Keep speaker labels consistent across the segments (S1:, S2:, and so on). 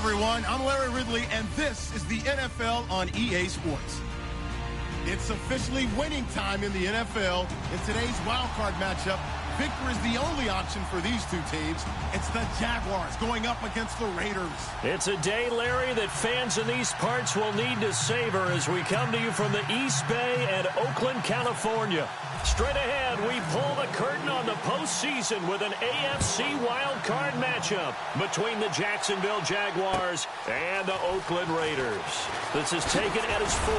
S1: everyone. I'm Larry Ridley, and this is the NFL on EA Sports. It's officially winning time in the NFL. In today's wildcard matchup, victory is the only option for these two teams. It's the Jaguars going up against the Raiders.
S2: It's a day, Larry, that fans in these parts will need to savor as we come to you from the East Bay and Oakland, California. Straight ahead, we pull the curtain on the postseason with an AFC wildcard matchup between the Jacksonville Jaguars and the Oakland Raiders. This is taken at its 4.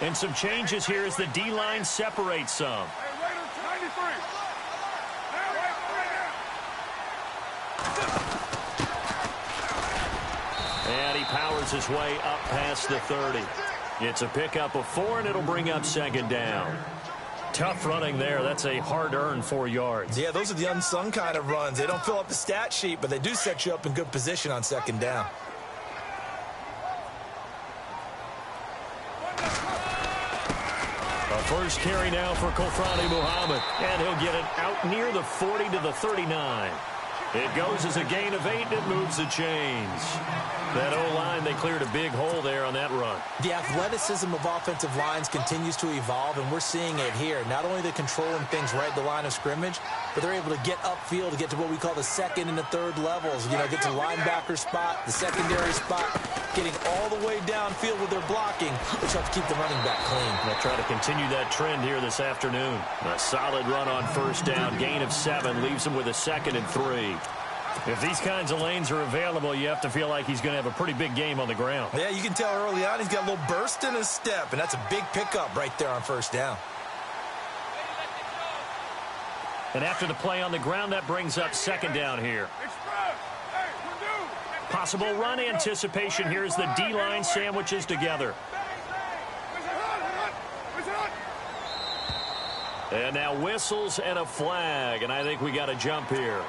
S2: And some changes here as the D-line separates some. And he powers his way up past the 30. It's a pickup of 4, and it'll bring up second down. Tough running there. That's a hard-earned 4 yards.
S3: Yeah, those are the unsung kind of runs. They don't fill up the stat sheet, but they do set you up in good position on second down.
S2: First carry now for Kofrani Muhammad, and he'll get it out near the 40 to the 39. It goes as a gain of 8, and it moves the chains. That O-line, they cleared a big hole there on that run.
S3: The athleticism of offensive lines continues to evolve, and we're seeing it here. Not only are they controlling things right at the line of scrimmage, but they're able to get upfield to get to what we call the second and the third levels. You know, get to the linebacker spot, the secondary spot, getting all the way downfield with their blocking, which helps keep the running back clean.
S2: They'll try to continue that trend here this afternoon. A solid run on first down, gain of 7, leaves him with a 2nd and 3. If these kinds of lanes are available, you have to feel like he's going to have a pretty big game on the ground.
S3: Yeah, you can tell early on he's got a little burst in his step, and that's a big pickup right there on first down.
S2: And after the play on the ground, that brings up second down here. Possible run anticipation here as the D-line sandwiches together. And now whistles and a flag, and I think we got a jump here.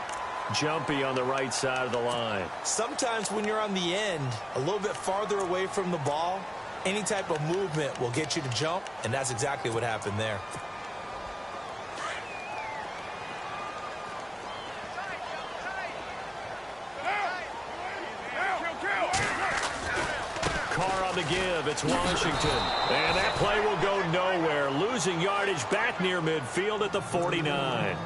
S2: Jumpy on the right side of the line.
S3: Sometimes when you're on the end, a little bit farther away from the ball, any type of movement will get you to jump, and that's exactly what happened there.
S2: Carr on the give. It's Washington. And that play will go nowhere. Losing yardage back near midfield at the 49.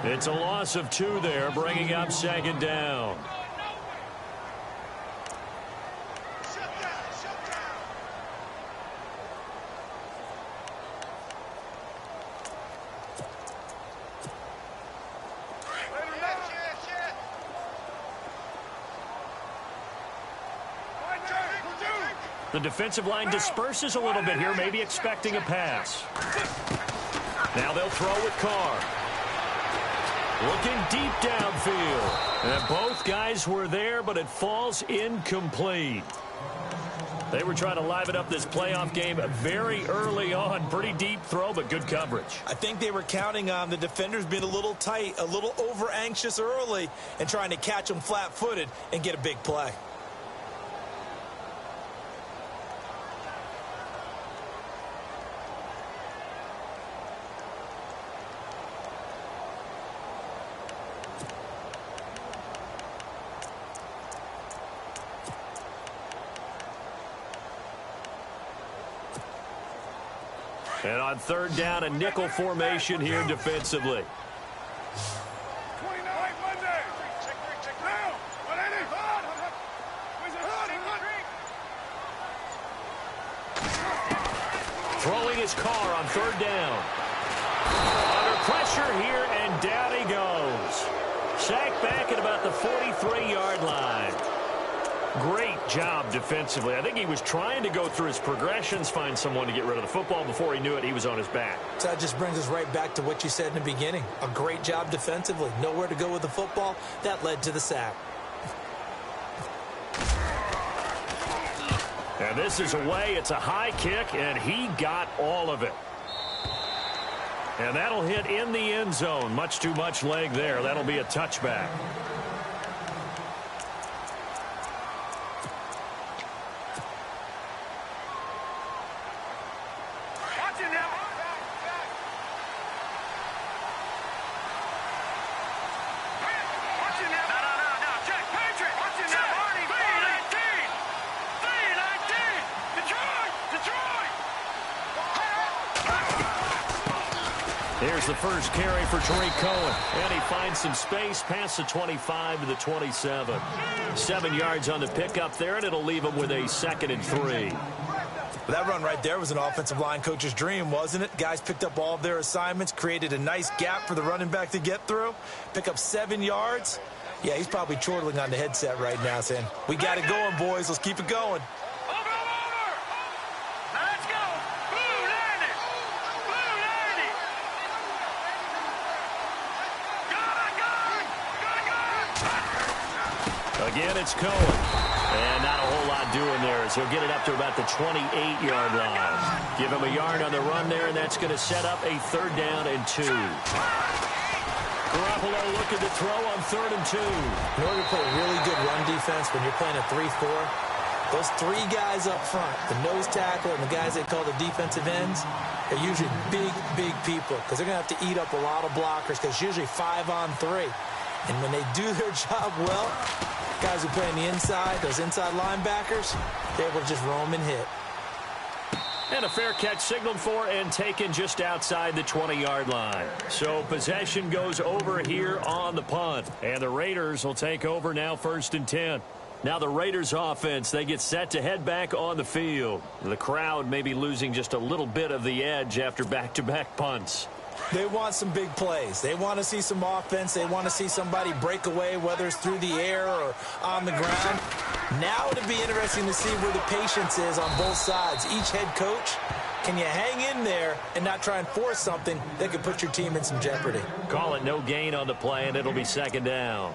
S2: It's a loss of 2 there, bringing up second down. The defensive line disperses a little bit here, maybe expecting a pass. Now they'll throw with Carr. Looking deep downfield. And both guys were there, but it falls incomplete. They were trying to liven up this playoff game very early on. Pretty deep throw, but good coverage.
S3: I think they were counting on the defenders being a little tight, a little over-anxious early, and trying to catch them flat-footed and get a big play.
S2: And on third down, a nickel formation here defensively. Throwing his Carr on third down. Under pressure here, and down he goes. Sacked back at about the 43-yard line. Great job defensively. I think he was trying to go through his progressions, find someone to get rid of the football. Before he knew it, he was on his back.
S3: So that just brings us right back to what you said in the beginning. A great job defensively. Nowhere to go with the football. That led to the sack.
S2: And this is away. It's a high kick, and he got all of it. And that'll hit in the end zone. Much too much leg there. That'll be a touchback. Here's the first carry for Tariq Cohen. And he finds some space past the 25 to the 27. 7 yards on the pickup there, and it'll leave him with a 2nd and 3.
S3: That run right there was an offensive line coach's dream, wasn't it? Guys picked up all of their assignments, created a nice gap for the running back to get through, pick up 7 yards. Yeah, he's probably chortling on the headset right now saying, we got it going, boys. Let's keep it going.
S2: Again, it's Cohen. And not a whole lot doing there as he'll get it up to about the 28-yard line. Give him a yard on the run there, and that's going to set up a 3rd down and 2. Garoppolo looking to throw on 3rd and 2.
S3: In order to play really good run defense when you're playing a 3-4, those 3 guys up front, the nose tackle and the guys they call the defensive ends, are usually big, big people because they're going to have to eat up a lot of blockers because it's usually 5 on 3. And when they do their job well, guys who play on the inside, those inside linebackers, they're able to just roam and hit.
S2: And a fair catch signaled for and taken just outside the 20-yard line. So possession goes over here on the punt. And the Raiders will take over now 1st and 10. Now the Raiders offense, they get set to head back on the field. The crowd may be losing just a little bit of the edge after back-to-back punts.
S3: They want some big plays. They want to see some offense. They want to see somebody break away, whether it's through the air or on the ground. Now it'll be interesting to see where the patience is on both sides. Each head coach, can you hang in there and not try and force something that could put your team in some jeopardy?
S2: Call it no gain on the play, and it'll be 2nd down.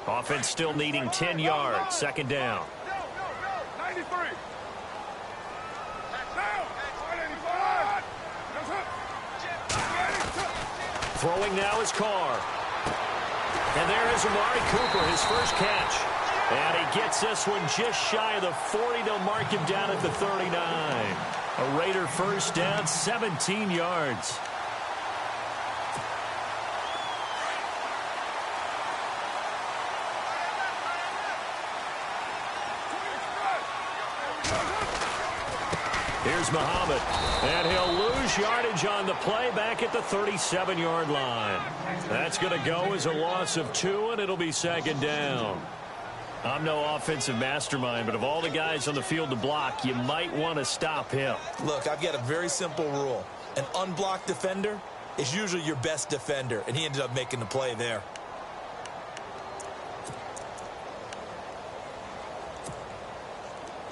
S2: Offense still needing 10 yards. 2nd down.
S4: 93.
S2: Throwing now is Carr. And there is Amari Cooper, his first catch. And he gets this one just shy of the 40. They'll mark him down at the 39. A Raider first down, 17 yards. Here's Muhammad, and he'll lose yardage on the play back at the 37-yard line. That's going to go as a loss of 2, and it'll be 2nd down. I'm no offensive mastermind, but of all the guys on the field to block, you might want to stop him.
S3: Look, I've got a very simple rule. An unblocked defender is usually your best defender, and he ended up making the play there.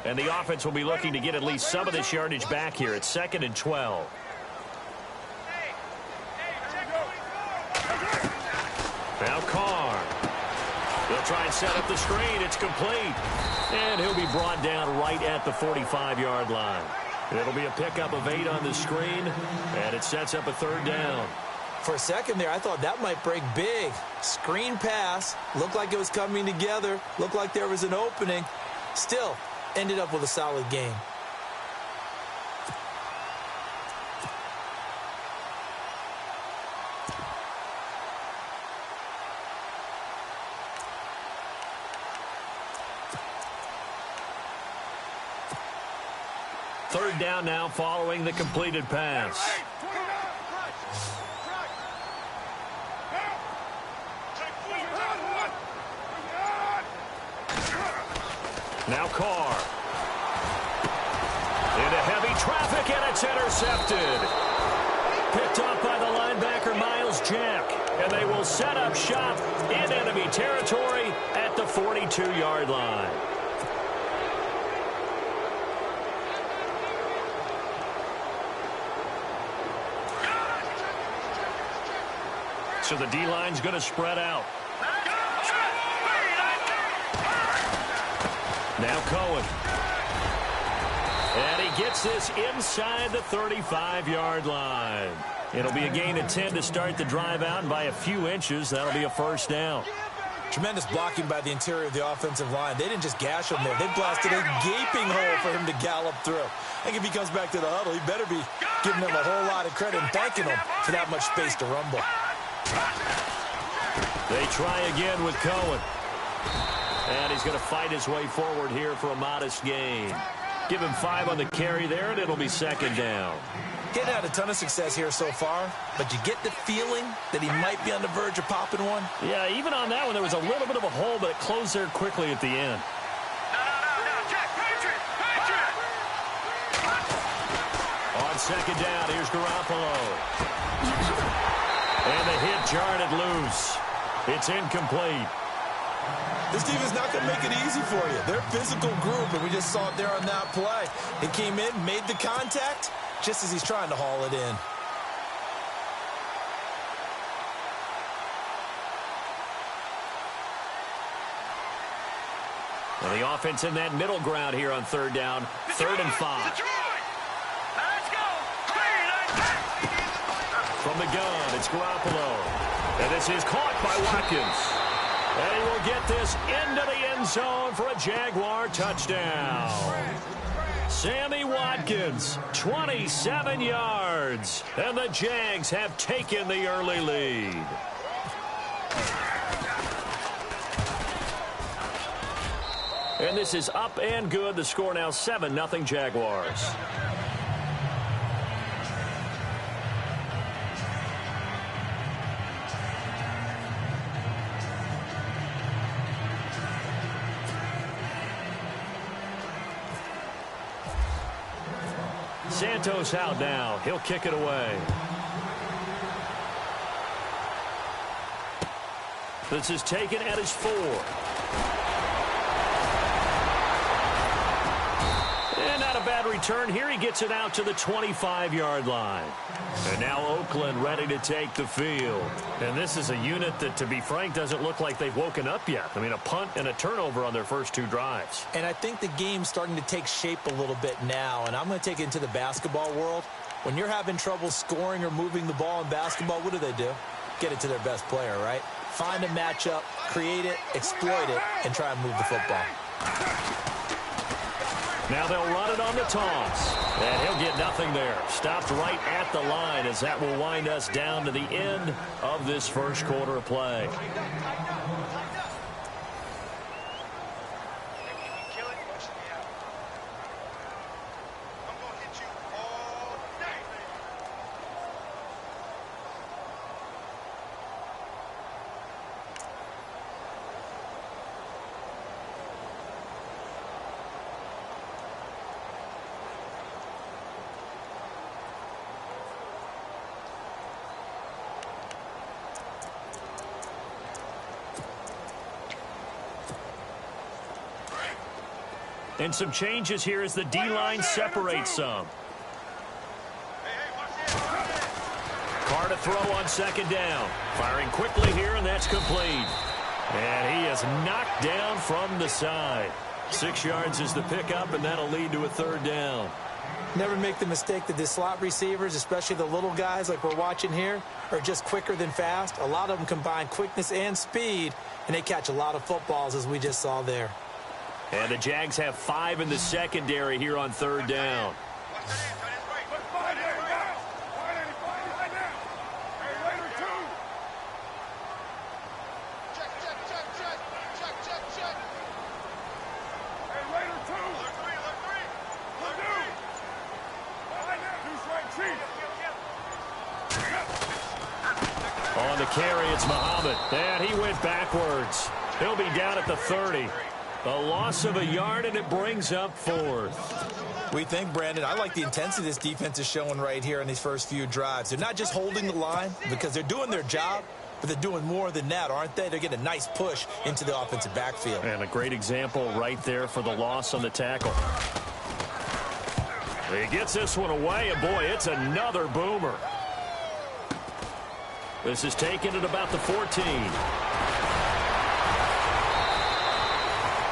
S2: And the offense will be looking to get at least some of this yardage back here. It's 2nd and 12. Now Carr. They'll try and set up the screen. It's complete. And he'll be brought down right at the 45-yard line. It'll be a pickup of 8 on the screen, and it sets up a 3rd down.
S3: For a second there, I thought that might break big. Screen pass. Looked like it was coming together. Looked like there was an opening. Still, ended up with a solid game.
S2: Third down now following the completed pass. Now Carr. Into heavy traffic, and it's intercepted. Picked up by the linebacker, Miles Jack. And they will set up shop in enemy territory at the 42-yard line. So the D-line's going to spread out. Now Cohen. And he gets this inside the 35-yard line. It'll be a gain of 10 to start the drive out, and by a few inches, that'll be a first down.
S3: Tremendous blocking by the interior of the offensive line. They didn't just gash him there. They blasted a gaping hole for him to gallop through. I think if he comes back to the huddle, he better be giving them a whole lot of credit and thanking them for that much space to rumble.
S2: They try again with Cohen. And he's going to fight his way forward here for a modest gain. Give him 5 on the carry there, and it'll be second down.
S3: Getting had a ton of success here so far, but you get the feeling that he might be on the verge of popping one.
S2: Yeah, even on that one, there was a little bit of a hole, but it closed there quickly at the end. On second down, here's Garoppolo. And the hit jarred it loose. It's incomplete.
S3: This team is not going to make it easy for you. They're a physical group, and we just saw it there on that play. He came in, made the contact, just as he's trying to haul it in.
S2: Well, the offense in that middle ground here on third down. 3rd and 5. From the gun, it's Garoppolo. And this is caught by Watkins. And he will get this into the end zone for a Jaguar touchdown. Sammy Watkins, 27 yards. And the Jags have taken the early lead. And this is up and good. The score now 7-0 Jaguars. Santos out now. He'll kick it away. This is taken at his 4. And not a bad return here. He gets it out to the 25-yard line. And now Oakland ready to take the field. And this is a unit that, to be frank, doesn't look like they've woken up yet. I mean, a punt and a turnover on their first 2 drives.
S3: And I think the game's starting to take shape a little bit now. And I'm going to take it into the basketball world. When you're having trouble scoring or moving the ball in basketball, what do? Get it to their best player, right? Find a matchup, create it, exploit it, and try and move the football.
S2: Now they'll run it on the toss. And he'll get nothing there. Stopped right at the line as that will wind us down to the end of this first quarter of play. And some changes here as the D-line separates some. Carr to throw on second down. Firing quickly here, and that's complete. And he is knocked down from the side. 6 yards is the pickup, and that'll lead to a 3rd down.
S3: Never make the mistake that the slot receivers, especially the little guys like we're watching here, are just quicker than fast. A lot of them combine quickness and speed, and they catch a lot of footballs, as we just saw there.
S2: And the Jags have 5 in the secondary here on 3rd down. On the carry, it's Muhammad. And he went backwards. He'll be down at the 30. A loss of a yard, and it brings up 4th.
S3: We think, Brandon, I like the intensity this defense is showing right here in these first few drives. They're not just holding the line because they're doing their job, but they're doing more than that, aren't they? They're getting a nice push into the offensive backfield.
S2: And a great example right there for the loss on the tackle. He gets this one away, and boy, it's another boomer. This is taken at about the 14.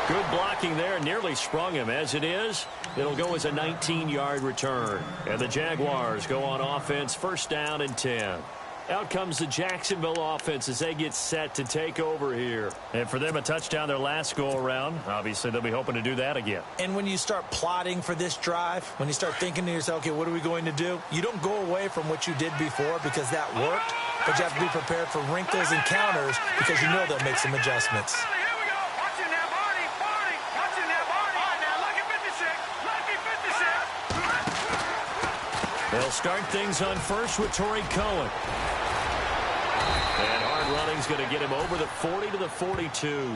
S2: Good blocking there. Nearly sprung him. As it is, it'll go as a 19-yard return. And the Jaguars go on offense, first down and 10. Out comes the Jacksonville offense as they get set to take over here. And for them, a touchdown their last go-around. Obviously, they'll be hoping to do that again.
S3: And when you start plotting for this drive, when you start thinking to yourself, okay, what are we going to do? You don't go away from what you did before because that worked, but you have to be prepared for wrinkles and counters because you know they'll make some adjustments.
S2: They'll start things on first with Torrey Cohen. And hard running's going to get him over the 40 to the 42.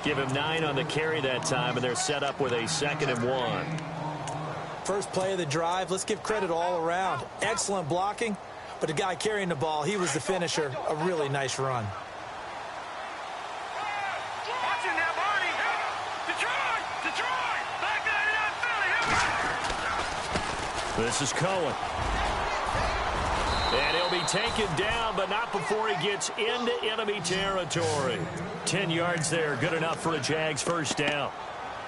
S2: Give him 9 on the carry that time, and they're set up with a 2nd and 1.
S3: First play of the drive, let's give credit all around. Excellent blocking, but the guy carrying the ball, he was the finisher. A really nice run.
S2: This is Cohen. And he'll be taken down, but not before he gets into enemy territory. 10 yards there, good enough for a Jags first down.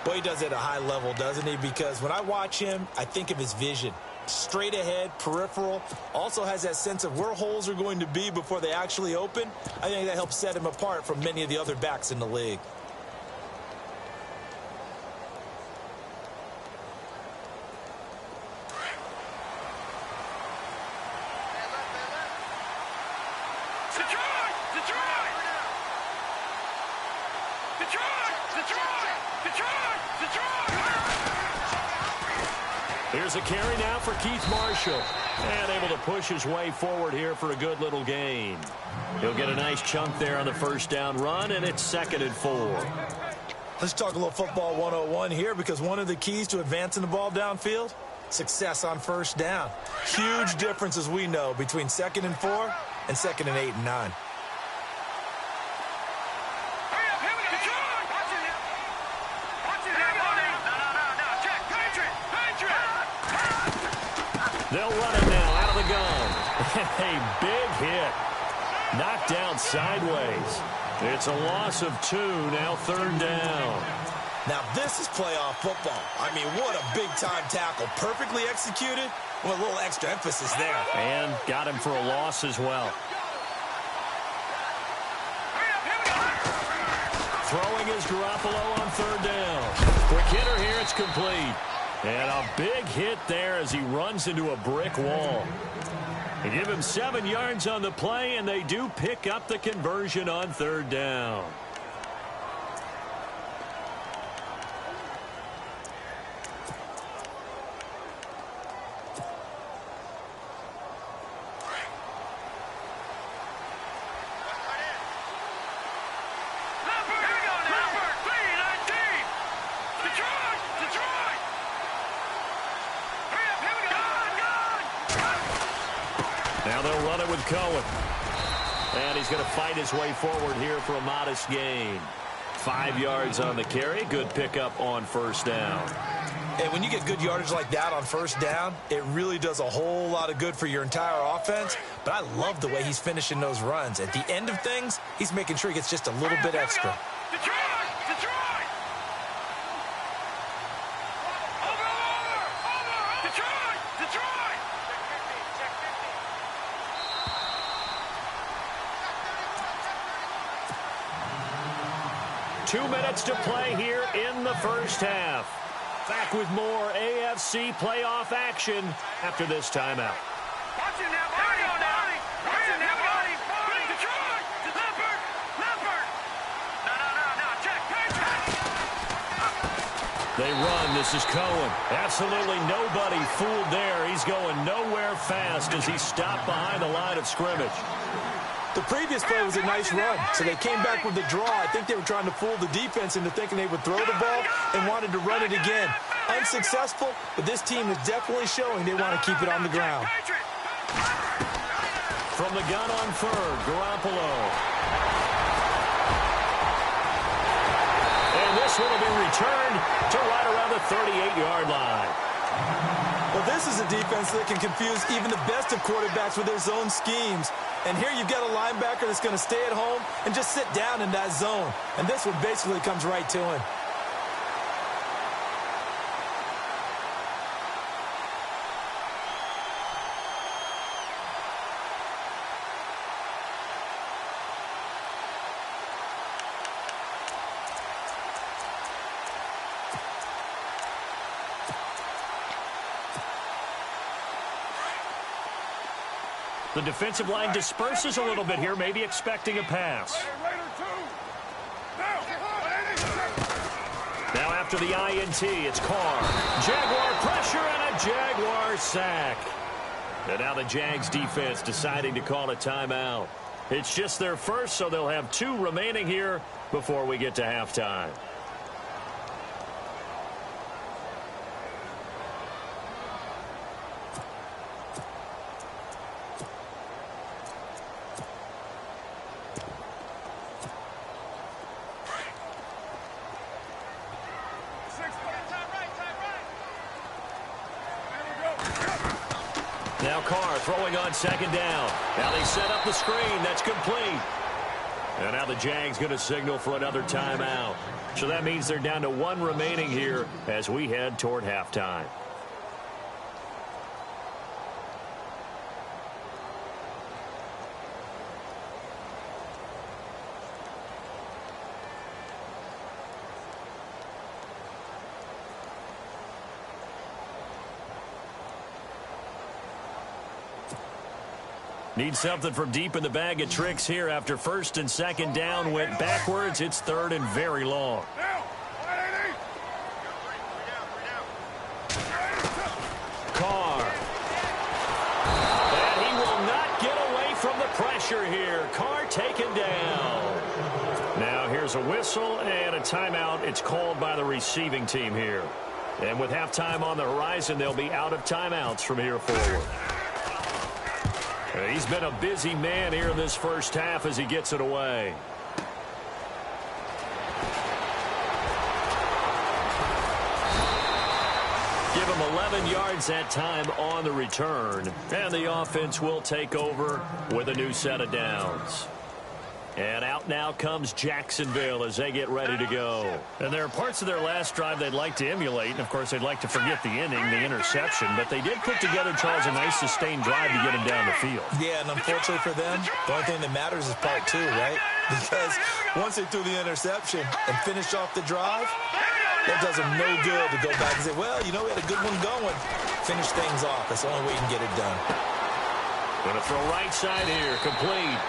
S3: Boy, he does it at a high level, doesn't he? Because when I watch him, I think of his vision. Straight ahead, peripheral, also has that sense of where holes are going to be before they actually open. I think that helps set him apart from many of the other backs in the league.
S2: Here's a carry now for Keith Marshall. And able to push his way forward here for a good little gain. He'll get a nice chunk there on the first down run, and it's 2nd and 4.
S3: Let's talk a little football 101 here, because one of the keys to advancing the ball downfield, success on first down. Huge difference, as we know, between 2nd and 4 and 2nd and 8 and 9.
S2: They'll run it now out of the gun. A big hit. Knocked down sideways. It's a loss of 2, now 3rd down.
S3: Now this is playoff football. I mean, what a big-time tackle. Perfectly executed with a little extra emphasis there.
S2: And got him for a loss as well. Throwing is Garoppolo on 3rd down. Quick hitter here, it's complete. And a big hit there as he runs into a brick wall. They give him 7 yards on the play, and they do pick up the conversion on 3rd down. Now they'll run it with Cohen. And he's going to fight his way forward here for a modest gain. 5 yards on the carry. Good pickup on first down.
S3: And when you get good yardage like that on first down, it really does a whole lot of good for your entire offense. But I love the way he's finishing those runs. At the end of things, he's making sure he gets just a little bit extra.
S2: Two minutes to play here in the first half. Back with more AFC playoff action after this timeout. They run. This is Cohen. Absolutely nobody fooled there. He's going nowhere fast as he stopped behind the line of scrimmage.
S3: The previous play was a nice run, so they came back with the draw. I think they were trying to fool the defense into thinking they would throw the ball and wanted to run it again. Unsuccessful, but this team is definitely showing they want to keep it on the ground.
S2: From the gun on 3rd, Garoppolo. And this one will be returned to right around the 38-yard line.
S3: Well, this is a defense that can confuse even the best of quarterbacks with their zone schemes. And here you've got a linebacker that's going to stay at home and just sit down in that zone. And this one basically comes right to him.
S2: The defensive line disperses a little bit here, maybe expecting a pass. Now after the INT, it's Carr. Jaguar pressure and a Jaguar sack. And now the Jags defense deciding to call a timeout. It's just their first, so they'll have 2 remaining here before we get to halftime. Now Carr throwing on second down. Now they set up the screen. That's complete. And now the Jags going to signal for another timeout. So that means they're down to 1 remaining here as we head toward halftime. Need something from deep in the bag of tricks here after first and second down went backwards. It's third and very long. Carr. And he will not get away from the pressure here. Carr taken down. Now here's a whistle and a timeout. It's called by the receiving team here. And with halftime on the horizon, they'll be out of timeouts from here forward. He's been a busy man here in this first half as he gets it away. Give him 11 yards that time on the return. And the offense will take over with a new set of downs. And out now comes Jacksonville as they get ready to go. And there are parts of their last drive they'd like to emulate. And, of course, they'd like to forget the inning, the interception. But they did put together, Charles, a nice sustained drive to get him down the field.
S3: Yeah, and unfortunately for them, the only thing that matters is part 2, right? Because once they threw the interception and finished off the drive, that does them no good to go back and say, well, you know, we had a good one going. Finish things off. That's the only way you can get it done.
S2: Going to throw right side here, complete.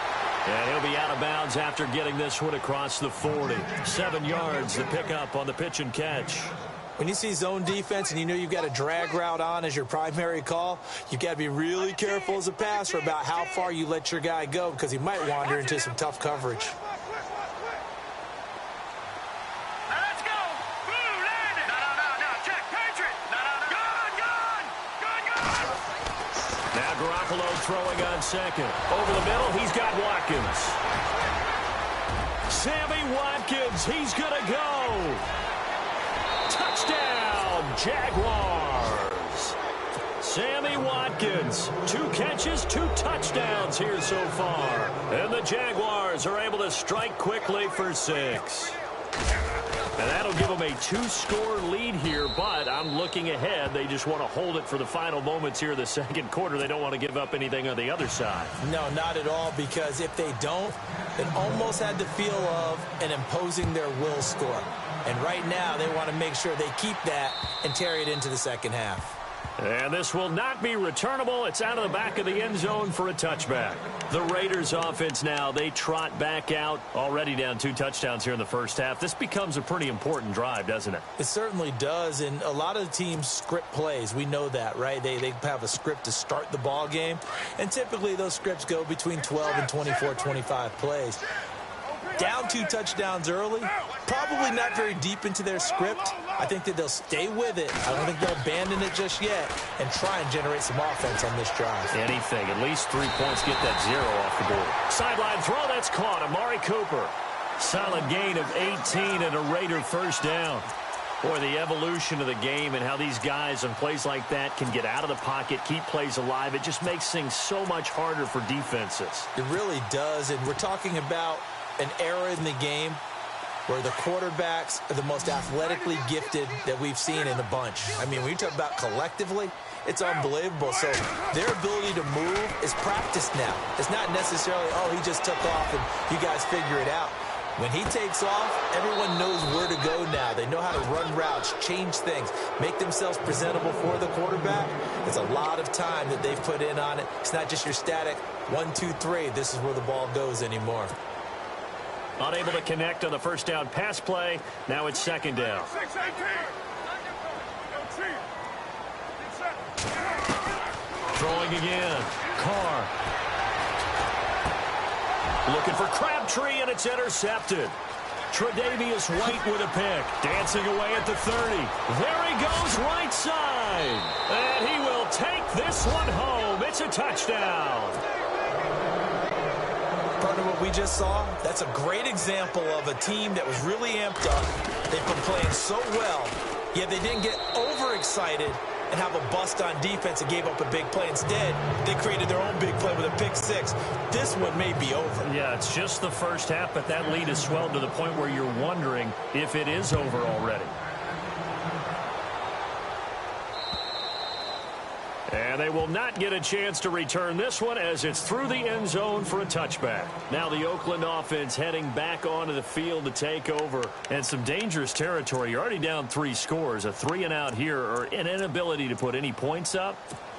S2: And he'll be out of bounds after getting this one across the 40. 7 yards to pick up on the pitch and catch.
S3: When you see zone defense and you know you've got a drag route on as your primary call, you've got to be really careful as a passer about how far you let your guy go because he might wander into some tough coverage.
S2: Throwing on second. Over the middle, he's got Watkins. Sammy Watkins, he's going to go. Touchdown, Jaguars. Sammy Watkins, 2 catches, 2 touchdowns here so far. And the Jaguars are able to strike quickly for 6. And that'll give them a 2-score lead here, but I'm looking ahead. They just want to hold it for the final moments here in the second quarter. They don't want to give up anything on the other side.
S3: No, not at all, because if they don't, it almost had the feel of an imposing their will score. And right now, they want to make sure they keep that and carry it into the second half.
S2: And this will not be returnable. It's out of the back of the end zone for a touchback. The Raiders offense now, they trot back out, already down 2 touchdowns here in the first half. This becomes a pretty important drive, doesn't it?
S3: It certainly does, and a lot of the teams script plays. We know that, right? They have a script to start the ball game, and typically those scripts go between 12 and 24, 25 plays. Down 2 touchdowns early, probably not very deep into their script. I think that they'll stay with it. I don't think they'll abandon it just yet and try and generate some offense on this drive.
S2: Anything, at least 3 points, get that 0 off the board. Sideline throw, that's caught. Amari Cooper. Solid gain of 18 and a Raider first down. Boy, the evolution of the game and how these guys on plays like that can get out of the pocket, keep plays alive, it just makes things so much harder for defenses.
S3: It really does, and we're talking about an era in the game where the quarterbacks are the most athletically gifted that we've seen in a bunch. I mean, when you talk about collectively, it's unbelievable. So their ability to move is practiced now. It's not necessarily, oh, he just took off and you guys figure it out. When he takes off, everyone knows where to go now. They know how to run routes, change things, make themselves presentable for the quarterback. It's a lot of time that they've put in on it. It's not just your static 1, 2, 3. This is where the ball goes anymore.
S2: Unable to connect on the first down pass play. Now it's second down. Throwing again. Carr. Looking for Crabtree, and it's intercepted. Tre'Davious White with a pick. Dancing away at the 30. There he goes, right side. And he will take this one home. It's a touchdown.
S3: Partner, what we just saw, that's a great example of a team that was really amped up. They've been playing so well, yet they didn't get overexcited and have a bust on defense and gave up a big play. Instead, they created their own big play with a pick six. This one may be over.
S2: Yeah, it's just the first half, but that lead has swelled to the point where you're wondering if it is over already. And they will not get a chance to return this one as it's through the end zone for a touchback. Now the Oakland offense heading back onto the field to take over. And some dangerous territory. You're already down 3 scores. A 3-and-out here or an inability to put any points up.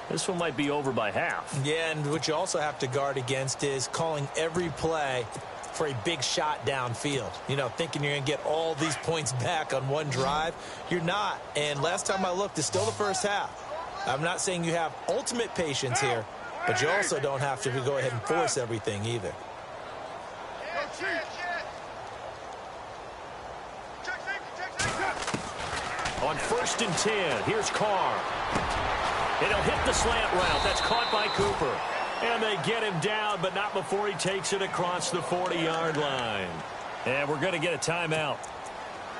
S2: This one might be over by half.
S3: Yeah, and what you also have to guard against is calling every play for a big shot downfield. You know, thinking you're going to get all these points back on one drive. You're not. And last time I looked, it's still the first half. I'm not saying you have ultimate patience here, but you also don't have to go ahead and force everything either.
S2: On 1st and 10, here's Carr. And he'll hit the slant route. That's caught by Cooper. And they get him down, but not before he takes it across the 40-yard line. And we're going to get a timeout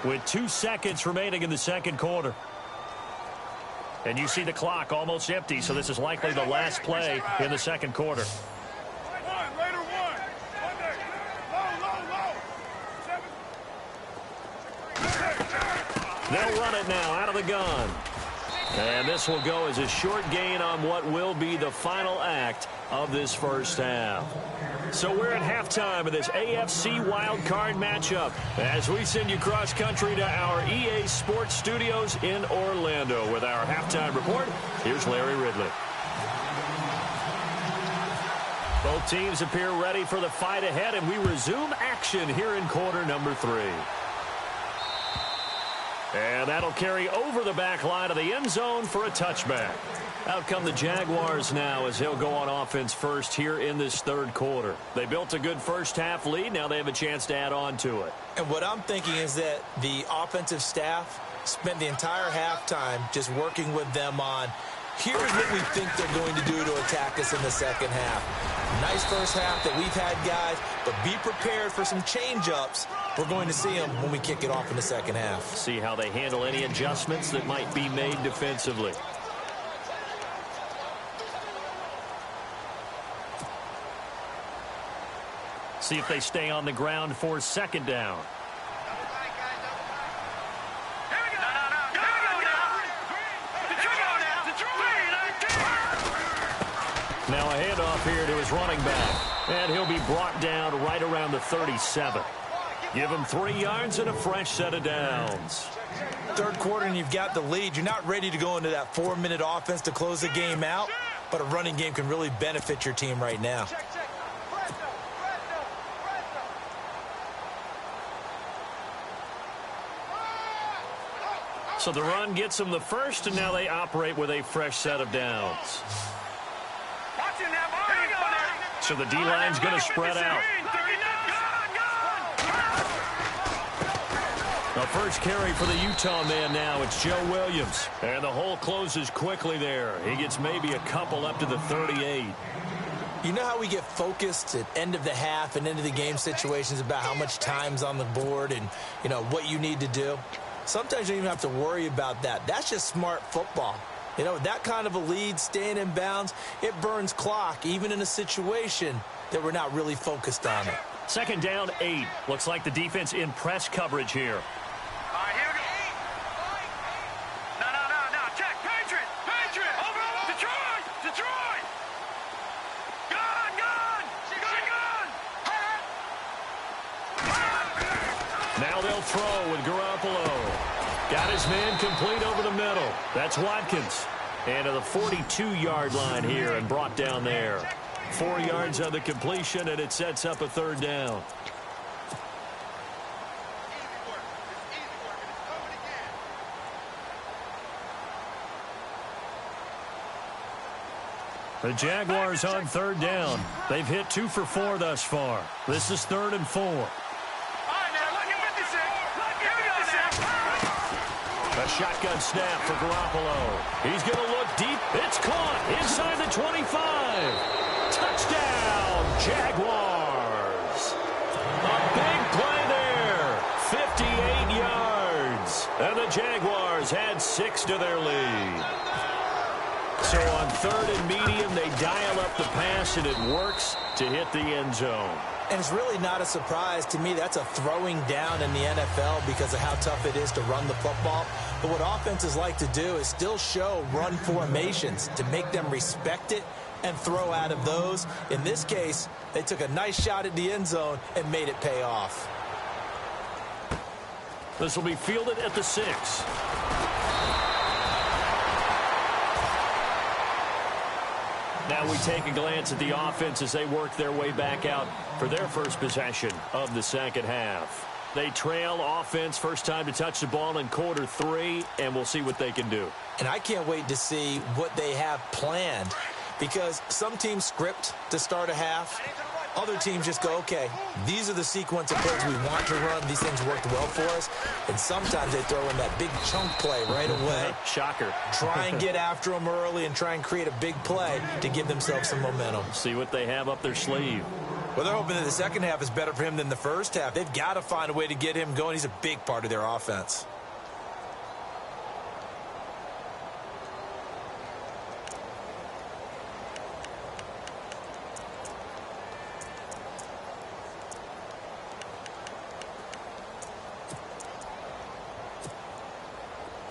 S2: with 2 seconds remaining in the second quarter. And you see the clock almost empty, so this is likely the last play in the second quarter. They'll run it now out of the gun. And this will go as a short gain on what will be the final act of this first half. So we're at halftime of this AFC wildcard matchup as we send you cross-country to our EA Sports Studios in Orlando with our halftime report. Here's Larry Ridley. Both teams appear ready for the fight ahead, and we resume action here in quarter number 3. And that'll carry over the back line of the end zone for a touchback. Out come the Jaguars now as they'll go on offense first here in this third quarter. They built a good first half lead. Now they have a chance to add on to it.
S3: And what I'm thinking is that the offensive staff spent the entire halftime just working with them on, here's what we think they're going to do to attack us in the second half. Nice first half that we've had, guys, but be prepared for some change-ups. We're going to see them when we kick it off in the second half.
S2: See how they handle any adjustments that might be made defensively. See if they stay on the ground for second down. Now a handoff here to his running back. And he'll be brought down right around the 37. Give him 3 yards and a fresh set of downs.
S3: Third quarter and you've got the lead. You're not ready to go into that 4-minute offense to close the game out, but a running game can really benefit your team right now.
S2: So the run gets them the first, and now they operate with a fresh set of downs. So the D-line's going to spread out. The first carry for the Utah man now. It's Joe Williams. And the hole closes quickly there. He gets maybe a couple up to the 38.
S3: You know how we get focused at end of the half and end of the game situations about how much time's on the board and, you know, what you need to do? sometimes you don't even have to worry about that. That's just smart football. You know, that kind of a lead, staying in bounds, it burns clock, even in a situation that we're not really focused on it.
S2: Second down, 8. Looks like the defense in press coverage here.
S4: All right, here we go. No. Check. Patriot. Over. Detroit. Gun.
S2: Now they'll throw with Garoppolo. Got his man complete over the middle. That's Watkins. And to the 42-yard line here and brought down there. 4 yards on the completion, and it sets up a third down. The Jaguars on third down. They've hit 2 for 4 thus far. This is 3rd and 4. A shotgun snap for Garoppolo. He's going to look deep. It's caught inside the 25. Touchdown, Jaguars. A big play there. 58 yards. And the Jaguars add 6 to their lead. So on 3rd and medium, they dial up the pass, and it works to hit the end zone.
S3: And it's really not a surprise to me. That's a throwing down in the NFL because of how tough it is to run the football. But what offenses like to do is still show run formations to make them respect it and throw out of those. In this case, they took a nice shot at the end zone and made it pay off.
S2: This will be fielded at the 6. Now we take a glance at the offense as they work their way back out for their first possession of the second half. They trail offense, first time to touch the ball in quarter 3, and we'll see what they can do.
S3: And I can't wait to see what they have planned, because some teams script to start a half. Other teams just go, okay, these are the sequence of plays we want to run. These things worked well for us. And sometimes they throw in that big chunk play right away.
S2: Shocker.
S3: Try and get after them early and try and create a big play to give themselves some momentum.
S2: See what they have up their sleeve.
S3: Well, they're hoping that the second half is better for him than the first half. They've got to find a way to get him going. He's a big part of their offense.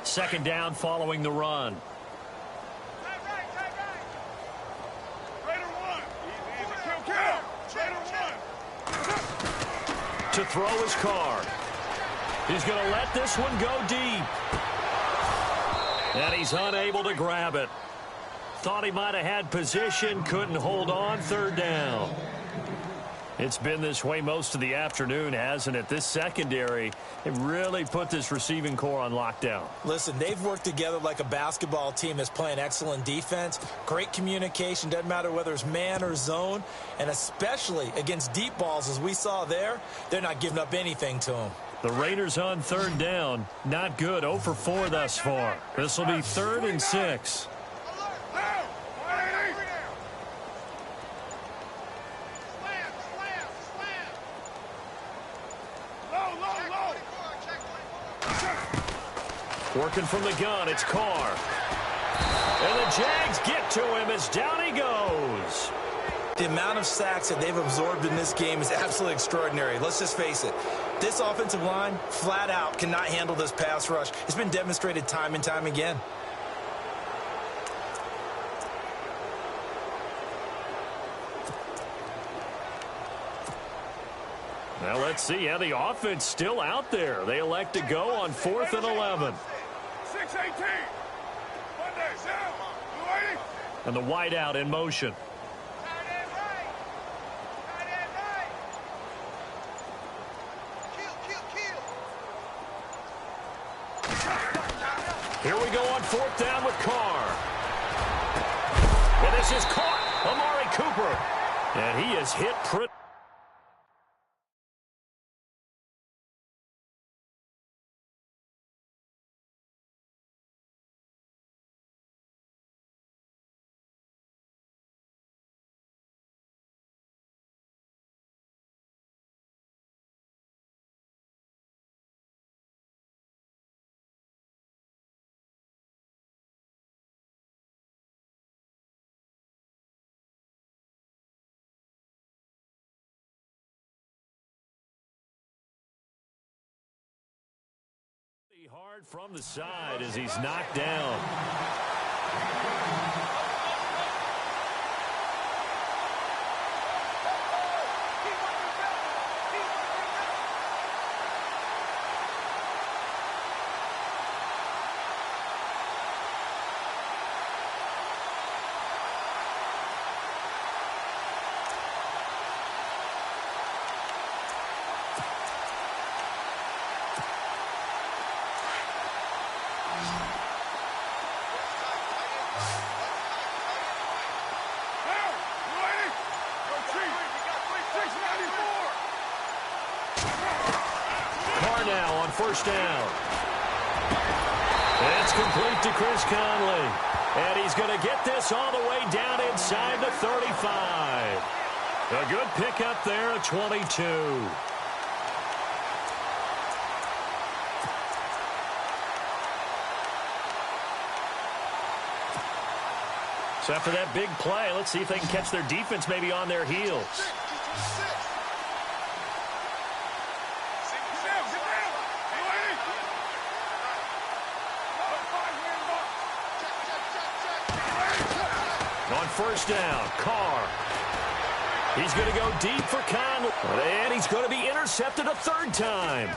S2: Second down following the run. To throw his car. He's going to let this one go deep. And he's unable to grab it. Thought he might have had position, couldn't hold on, third down. It's been this way most of the afternoon, hasn't it? This secondary, it really put this receiving core on lockdown.
S3: Listen, they've worked together like a basketball team that's playing excellent defense. Great communication, doesn't matter whether it's man or zone. And especially against deep balls, as we saw there, they're not giving up anything to them.
S2: The Raiders on third down, not good, 0 for 4 thus far. This will be 3rd and 6. Working from the gun, it's Carr. And the Jags get to him as down he goes.
S3: The amount of sacks that they've absorbed in this game is absolutely extraordinary. Let's just face it. This offensive line, flat out, cannot handle this pass rush. It's been demonstrated time and time again.
S2: Now let's see how the offense still out there. They elect to go on 4th and 11.
S4: 6-18. Monday, down. 280.
S2: And the wideout in motion. Here we go on 4th down with Carr. And this is caught. Amari Cooper. And he is hit pretty. Hard from the side as he's knocked down. Now on first down. It's complete to Chris Conley. And he's going to get this all the way down inside the 35. A good pickup there at 22. So after that big play, let's see if they can catch their defense maybe on their heels. On first down, Carr. He's going to go deep for Conley. And he's going to be intercepted a third time.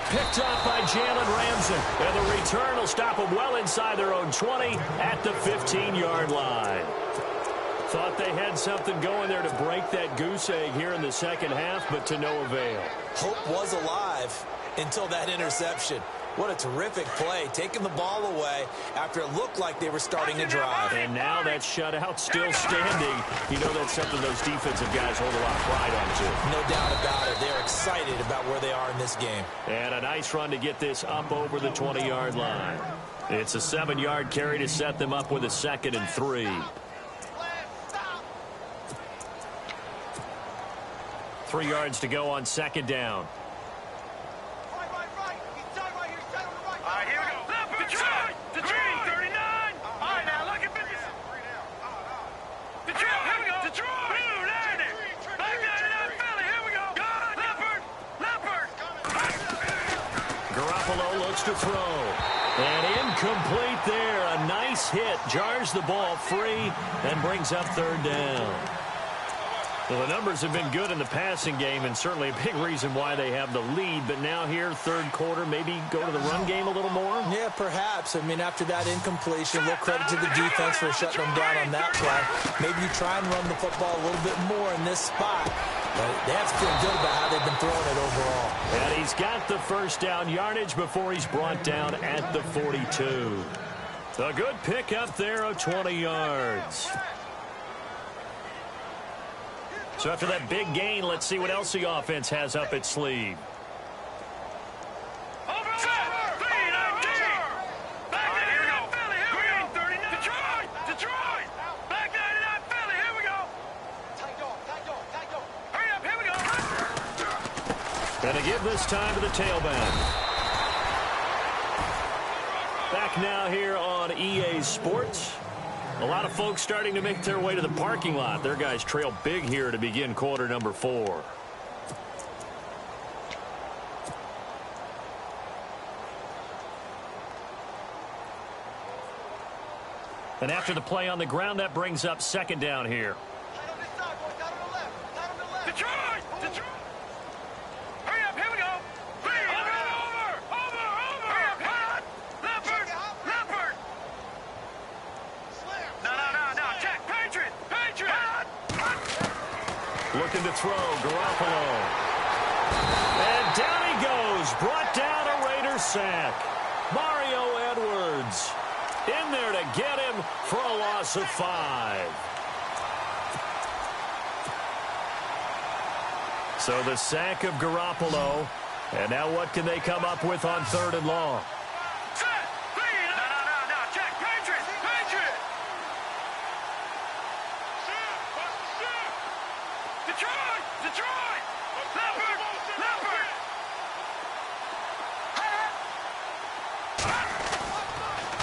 S2: Picked off by Jalen Ramsey. And the return will stop them well inside their own 20 at the 15-yard line. Thought they had something going there to break that goose egg here in the second half, but to no avail.
S3: Hope was alive until that interception. What a terrific play, taking the ball away after it looked like they were starting to drive.
S2: And now that shutout still standing. You know that's something those defensive guys hold a lot of pride on, too.
S3: No doubt about it. They're excited about where they are in this game.
S2: And a nice run to get this up over the 20-yard line. It's a 7-yard carry to set them up with a 2nd and 3. 3 yards to go on 2nd down. To throw. And incomplete there. A nice hit. Jars the ball free and brings up 3rd down. Well, the numbers have been good in the passing game and certainly a big reason why they have the lead. But now here, 3rd quarter, maybe go to the run game a little more?
S3: Yeah, perhaps. I mean, after that incompletion, a little credit to the defense for shutting them down on that play. Maybe you try and run the football a little bit more in this spot. But they have to feel good about how they've been throwing it overall.
S2: And he's got the first down yardage before he's brought down at the 42. A good pick up there of 20 yards. So after that big gain, let's see what else the offense has up its sleeve. And to give this time to the tailback. Back now here on EA Sports. A lot of folks starting to make their way to the parking lot. Their guys trail big here to begin quarter number 4. And after the play on the ground, that brings up 2nd down here. Looking to throw, Garoppolo. And down he goes. Brought down a Raider sack. Mario Edwards in there to get him for a loss of 5. So the sack of Garoppolo. And now what can they come up with on 3rd and long?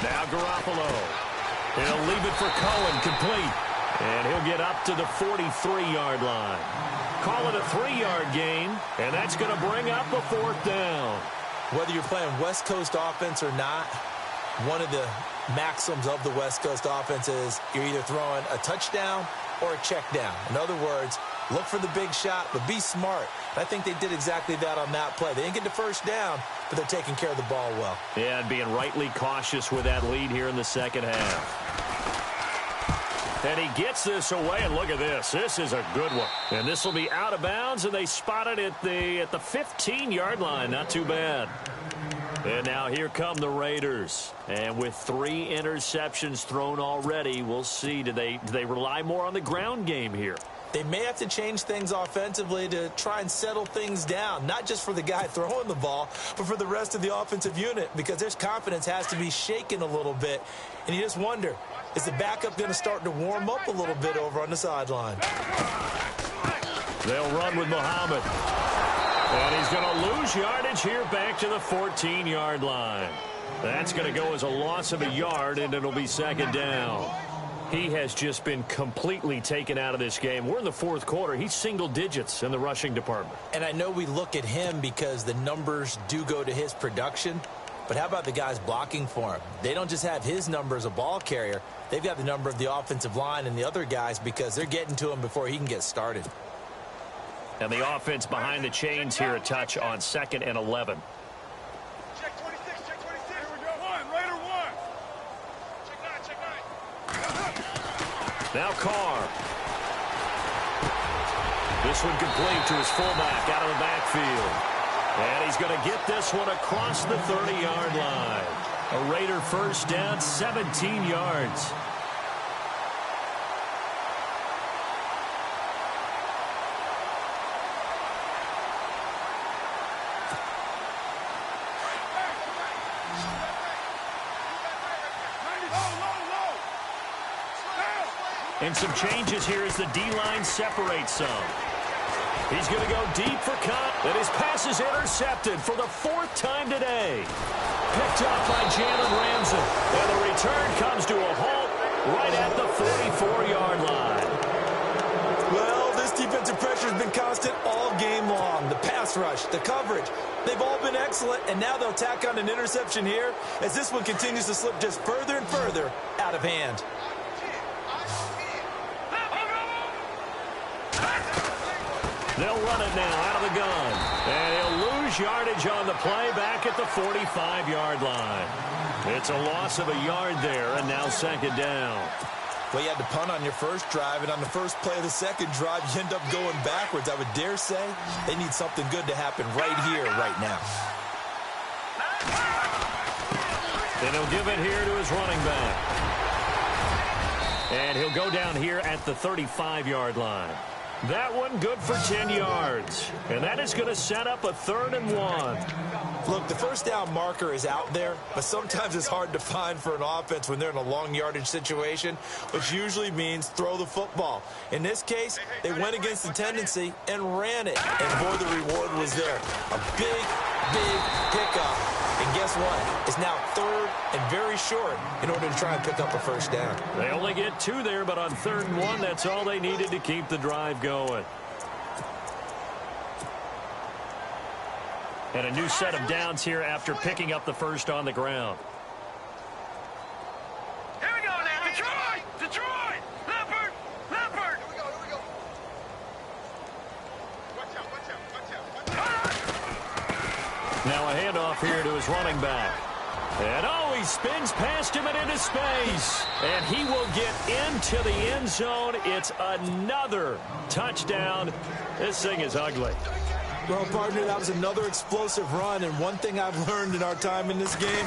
S2: Now Garoppolo. He'll leave it for Cohen, complete. And he'll get up to the 43-yard line. Call it a 3-yard gain, and that's going to bring up a 4th down.
S3: Whether you're playing West Coast offense or not, one of the maxims of the West Coast offense is you're either throwing a touchdown or a check down. In other words, look for the big shot, but be smart. I think they did exactly that on that play. They didn't get the first down, but they're taking care of the ball well.
S2: Yeah, and being rightly cautious with that lead here in the second half. And he gets this away, and look at this. This is a good one. And this will be out of bounds, and they spot it at the 15-yard line. Not too bad. And now here come the Raiders. And with 3 interceptions thrown already, we'll see. Do they rely more on the ground game here?
S3: They may have to change things offensively to try and settle things down, not just for the guy throwing the ball, but for the rest of the offensive unit, because their confidence has to be shaken a little bit. And you just wonder, is the backup going to start to warm up a little bit over on the sideline?
S2: They'll run with Muhammad. And he's going to lose yardage here back to the 14-yard line. That's going to go as a loss of a yard, and it'll be second down. He has just been completely taken out of this game. We're in the fourth quarter. He's single digits in the rushing department.
S3: And I know we look at him because the numbers do go to his production, but how about the guys blocking for him? They don't just have his number as a ball carrier. They've got the number of the offensive line and the other guys because they're getting to him before he can get started.
S2: And the offense behind the chains here a touch on 2nd and 11.
S4: Check 26, check 26. Here we go. 1, Raider 1. Check 9, check 9.
S2: Now Carr. This one complete to his fullback out of the backfield. And he's going to get this one across the 30-yard line. A Raider first down, 17 yards. And some changes here as the D-line separates some. He's going to go deep for Cobb. And his pass is intercepted for the 4th time today. Picked off by Jalen Ramsey. And the return comes to a halt right at the 44-yard line.
S3: Well, this defensive pressure has been constant all game long. The pass rush, the coverage, they've all been excellent. And now they'll tack on an interception here as this one continues to slip just further and further out of hand.
S2: They'll run it now out of the gun. And he'll lose yardage on the play back at the 45-yard line. It's a loss of a yard there, and now second down.
S3: Well, you had to punt on your first drive, and on the first play of the second drive, you end up going backwards. I would dare say they need something good to happen right here, right now.
S2: And he'll give it here to his running back. And he'll go down here at the 35-yard line. That one good for 10 yards. And that is going to set up a 3rd and 1.
S3: Look, the first down marker is out there, but sometimes it's hard to find for an offense when they're in a long yardage situation, which usually means throw the football. In this case, they went against the tendency and ran it. And boy, the reward was there. A big, big pickup. And guess what? It's now 3rd and very short in order to try and pick up a first down.
S2: They only get 2 there, but on 3rd and 1, that's all they needed to keep the drive going. And a new set of downs here after picking up the first on the ground.
S4: Here we go now. Detroit! Detroit! Leopard! Leopard! Here we go. Watch out.
S2: Now a handoff here to his running back. And he spins past him and into space. And he will get into the end zone. It's another touchdown. This thing is ugly.
S3: Well, partner, that was another explosive run, and one thing I've learned in our time in this game,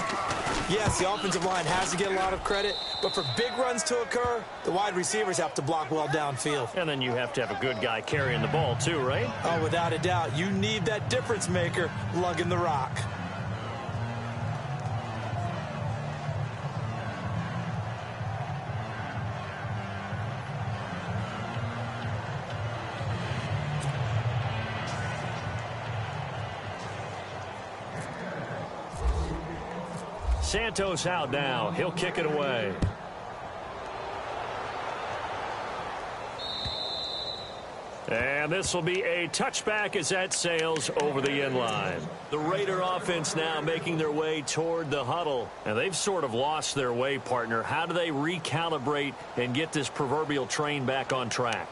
S3: yes, the offensive line has to get a lot of credit, but for big runs to occur, the wide receivers have to block well downfield.
S2: And then you have to have a good guy carrying the ball too, right?
S3: Oh, without a doubt. You need that difference maker lugging the rock.
S2: Santos out now. He'll kick it away. And this will be a touchback as that sails over the end line. The Raider offense now making their way toward the huddle. And they've sort of lost their way, partner. How do they recalibrate and get this proverbial train back on track?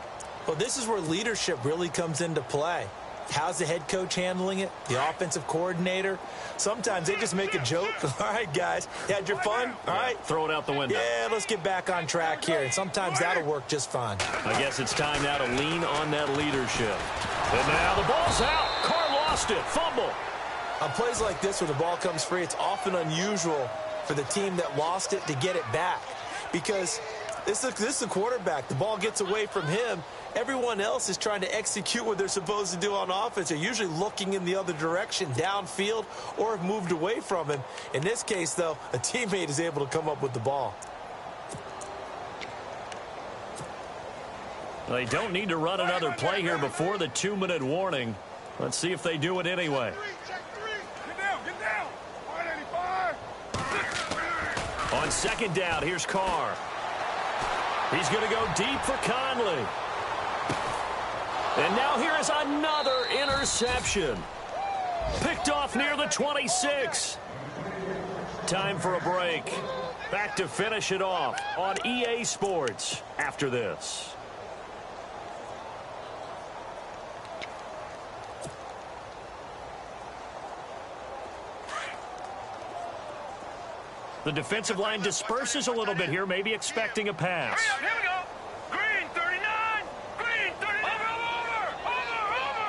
S3: Well, this is where leadership really comes into play. How's the head coach handling it? The offensive coordinator? Sometimes they just make a joke. All right, guys, you had your fun? All right.
S2: Throw it out the window.
S3: Yeah, let's get back on track here. And sometimes that'll work just fine.
S2: I guess it's time now to lean on that leadership. And now the ball's out. Carr lost it. Fumble.
S3: On plays like this where the ball comes free, it's often unusual for the team that lost it to get it back. Because this is the quarterback. The ball gets away from him. Everyone else is trying to execute what they're supposed to do on offense. They're usually looking in the other direction, downfield, or have moved away from him. In this case, though, a teammate is able to come up with the ball.
S2: They don't need to run another play here before the 2-minute warning. Let's see if they do it anyway.
S4: Get down. 185.
S2: On second down, here's Carr. He's going to go deep for Conley. And now here is another interception. Picked off near the 26. Time for a break. Back to finish it off on EA Sports after this. The defensive line disperses a little bit here, maybe expecting a pass.
S4: Here we go. Green 39. Green 39. Over.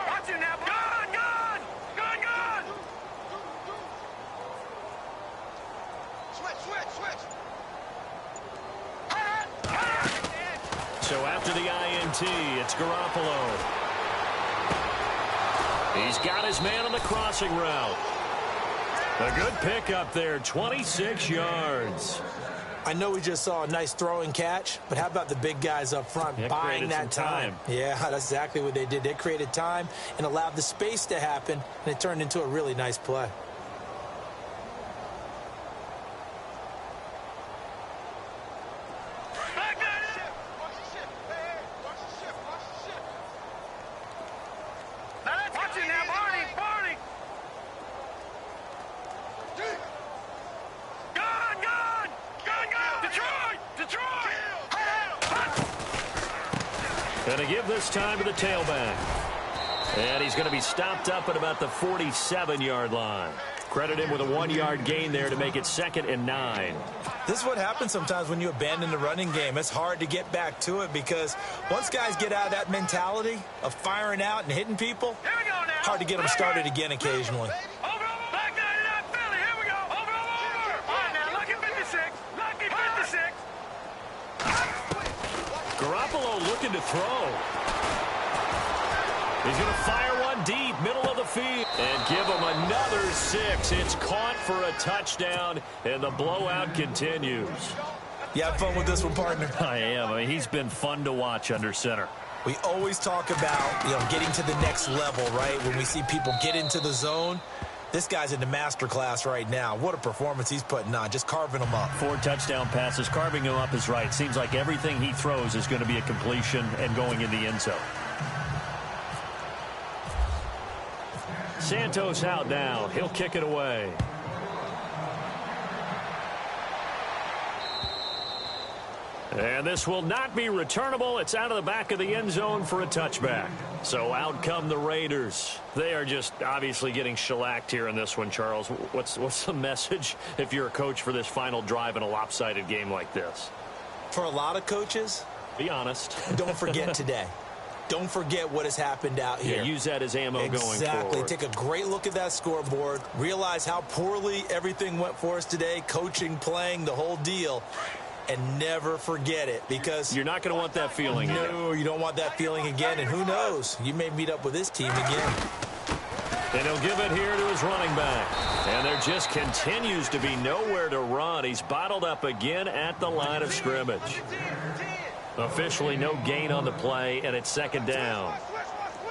S4: Watch it now. Gone. Switch.
S2: So after the INT, it's Garoppolo. He's got his man on the crossing route. A good pickup there, 26 yards.
S3: I know we just saw a nice throwing catch, but how about the big guys up front buying that time? Yeah, that's exactly what they did. They created time and allowed the space to happen, and it turned into a really nice play.
S4: Watch it now, Barney. Detroit.
S2: Gonna give this time to the tailback. And he's going to be stopped up at about the 47-yard line. Credit him with a 1-yard gain there to make it 2nd and 9.
S3: This is what happens sometimes when you abandon the running game. It's hard to get back to it because once guys get out of that mentality of firing out and hitting people, hard to get them started again occasionally.
S2: Garoppolo looking to throw. He's going to fire one deep, middle of the field, and give him another 6. It's caught for a touchdown, and the blowout continues.
S3: You have fun with this one, partner?
S2: I am. I mean, he's been fun to watch under center.
S3: We always talk about, getting to the next level, right? When we see people get into the zone, this guy's in the master class right now. What a performance he's putting on, just carving them up.
S2: 4 touchdown passes. Carving him up is right. Seems like everything he throws is going to be a completion and going in the end zone. Santos out now. He'll kick it away. And this will not be returnable. It's out of the back of the end zone for a touchback. So out come the Raiders. They are just obviously getting shellacked here in this one, Charles. What's the message if you're a coach for this final drive in a lopsided game like this?
S3: For a lot of coaches,
S2: be honest.
S3: Don't forget today. Don't forget what has happened out here.
S2: Yeah, use that as ammo going forward.
S3: Exactly. Take a great look at that scoreboard. Realize how poorly everything went for us today. Coaching, playing, the whole deal. And never forget it, because
S2: you're not going to want that feeling again.
S3: No, you don't want that feeling again. And who knows? You may meet up with this team again.
S2: And he'll give it here to his running back. And there just continues to be nowhere to run. He's bottled up again at the line of scrimmage. Officially no gain on the play, and it's 2nd down.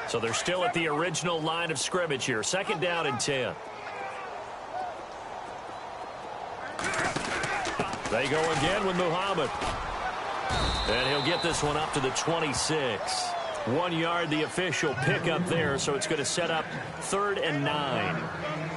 S2: So they're still at the original line of scrimmage here. 2nd down and 10. They go again with Muhammad. And he'll get this one up to the 26. 1 yard, the official pickup there, so it's going to set up 3rd and 9.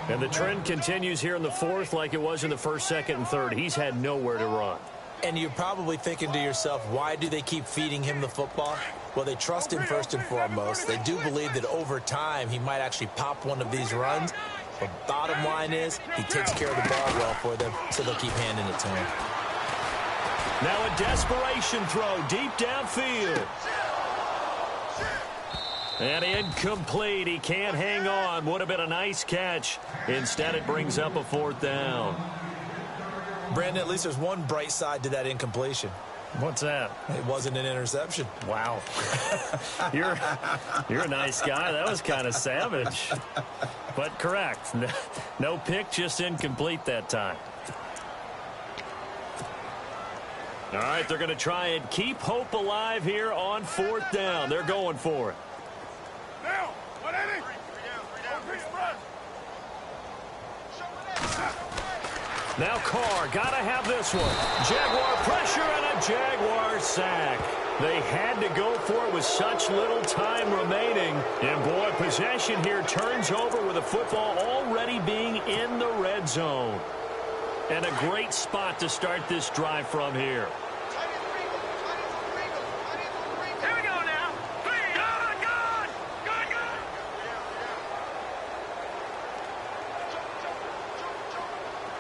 S2: And the trend continues here in the 4th like it was in the 1st, 2nd, and 3rd. He's had nowhere to run.
S3: And you're probably thinking to yourself, why do they keep feeding him the football? Well, they trust him first and foremost. They do believe that over time he might actually pop one of these runs. But bottom line is he takes care of the ball well for them, so they'll keep handing it to him.
S2: Now a desperation throw deep downfield. And incomplete. He can't hang on. Would have been a nice catch. Instead, it brings up a 4th down.
S3: Brandon, at least there's one bright side to that incompletion.
S2: What's that?
S3: It wasn't an interception.
S2: Wow. You're a nice guy. That was kind of savage. But correct. No pick, just incomplete that time. All right, they're going to try and keep hope alive here on 4th down. They're going for it.
S4: Now, what inning?
S2: Now Carr, gotta have this one. Jaguar pressure and a Jaguar sack. They had to go for it with such little time remaining. And boy, possession here turns over with the football already being in the red zone. And a great spot to start this drive from here.
S4: Here we go now. Good.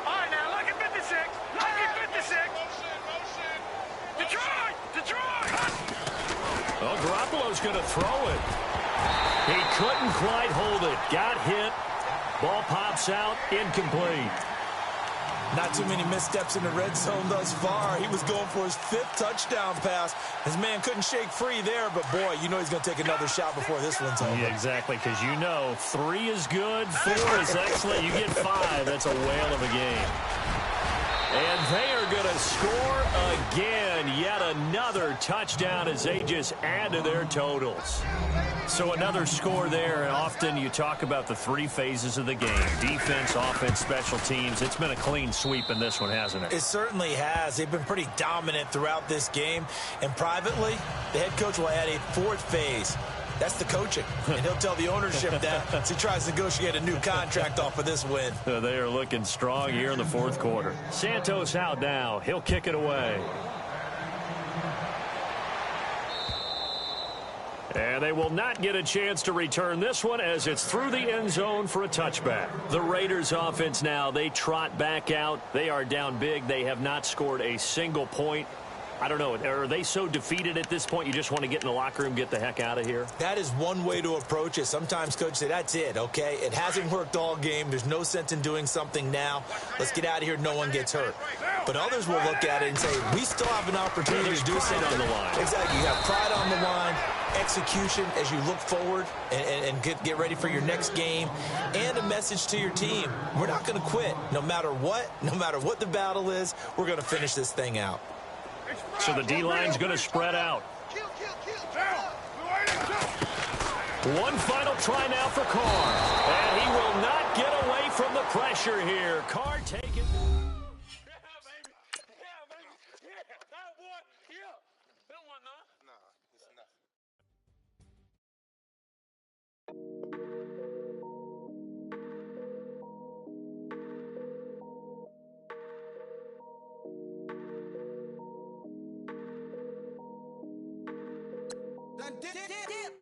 S4: All right, now, lucky 56. Lucky 56. Detroit.
S2: Well, Garoppolo's going to throw it. He couldn't quite hold it. Got hit. Ball pops out. Incomplete.
S3: Not too many missteps in the red zone thus far. He was going for his 5th touchdown pass. His man couldn't shake free there, but boy, you know he's going to take another shot before this one's over.
S2: Yeah, exactly, because you know 3 is good, 4 is excellent. You get 5, that's a whale of a game. And they are going to score again. Yet another touchdown as they just add to their totals. So another score there, and often you talk about the 3 phases of the game. Defense, offense, special teams. It's been a clean sweep in this one, hasn't it?
S3: It certainly has. They've been pretty dominant throughout this game. And privately, the head coach will add a 4th phase. That's the coaching. And he'll tell the ownership that as he tries to negotiate a new contract off of this win.
S2: They are looking strong here in the 4th quarter. Santos out now. He'll kick it away. And they will not get a chance to return this one as it's through the end zone for a touchback. The Raiders offense now, they trot back out. They are down big. They have not scored a single point. I don't know. Are they so defeated at this point you just want to get in the locker room, get the heck out of here?
S3: That is one way to approach it. Sometimes coaches say, that's it, okay? It hasn't worked all game. There's no sense in doing something now. Let's get out of here. No one gets hurt. But others will look at it and say, we still have an opportunity to do something.
S2: On the line.
S3: Exactly. You have pride on the line, execution as you look forward and get ready for your next game, and a message to your team. We're not going to quit. No matter what the battle is, we're going to finish this thing out.
S2: So the D-line's going to spread out. One final try now for Carr. And he will not get away from the pressure here. Carr taking.
S4: Yeah, baby. Yeah, that one. Yeah. That one, huh? No, it's
S5: Dip.